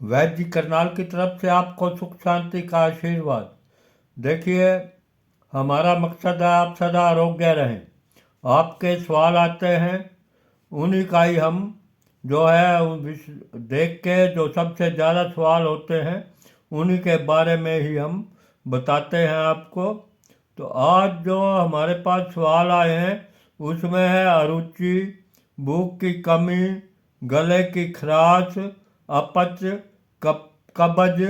वैद्य जी करनाल की तरफ से आपको सुख शांति का आशीर्वाद। देखिए, हमारा मकसद है आप सदा आरोग्य रहें। आपके सवाल आते हैं, उन्हीं का ही हम जो है देख के जो सबसे ज़्यादा सवाल होते हैं उन्हीं के बारे में ही हम बताते हैं आपको। तो आज जो हमारे पास सवाल आए हैं उसमें है अरुचि, भूख की कमी, गले की खराश, अपच, कब्ज,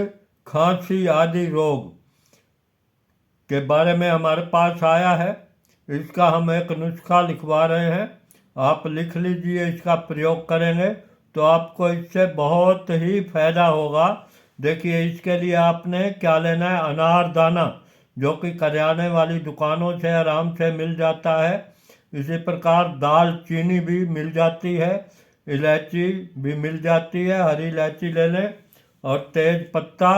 खांसी आदि रोग के बारे में हमारे पास आया है। इसका हम एक नुस्खा लिखवा रहे हैं, आप लिख लीजिए। इसका प्रयोग करेंगे तो आपको इससे बहुत ही फायदा होगा। देखिए, इसके लिए आपने क्या लेना है, अनार दाना, जो कि करियाने वाली दुकानों से आराम से मिल जाता है। इसी प्रकार दालचीनी भी मिल जाती है, इलायची भी मिल जाती है, हरी इलायची ले लें, और तेज पत्ता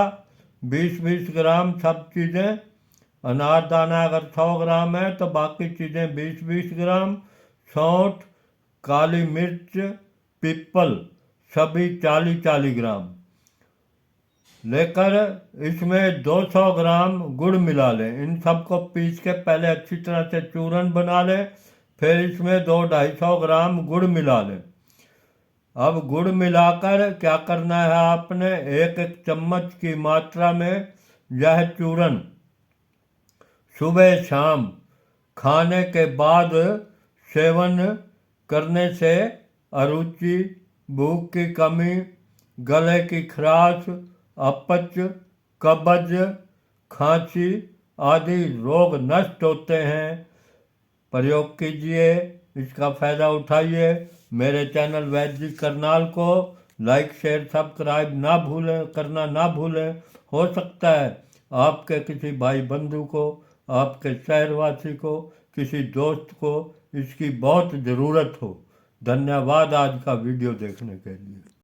20-20 ग्राम, सब चीज़ें। अनारदाना अगर 100 ग्राम है तो बाकी चीज़ें 20-20 ग्राम। सौंठ, काली मिर्च, पीपल सभी 40-40 ग्राम लेकर इसमें 200 ग्राम गुड़ मिला लें। इन सबको पीस के पहले अच्छी तरह से चूरन बना लें, फिर इसमें 200-250 ग्राम गुड़ मिला लें। अब गुड़ मिलाकर क्या करना है, आपने एक एक चम्मच की मात्रा में यह चूरन सुबह शाम खाने के बाद सेवन करने से अरुचि, भूख की कमी, गले की खराश, अपच, कब्ज, खांसी आदि रोग नष्ट होते हैं। प्रयोग कीजिए, इसका फ़ायदा उठाइए। मेरे चैनल वैद्य जी करनाल को लाइक शेयर सब्सक्राइब करना ना भूलें। हो सकता है आपके किसी भाई बंधु को, आपके शहरवासी को, किसी दोस्त को इसकी बहुत ज़रूरत हो। धन्यवाद आज का वीडियो देखने के लिए।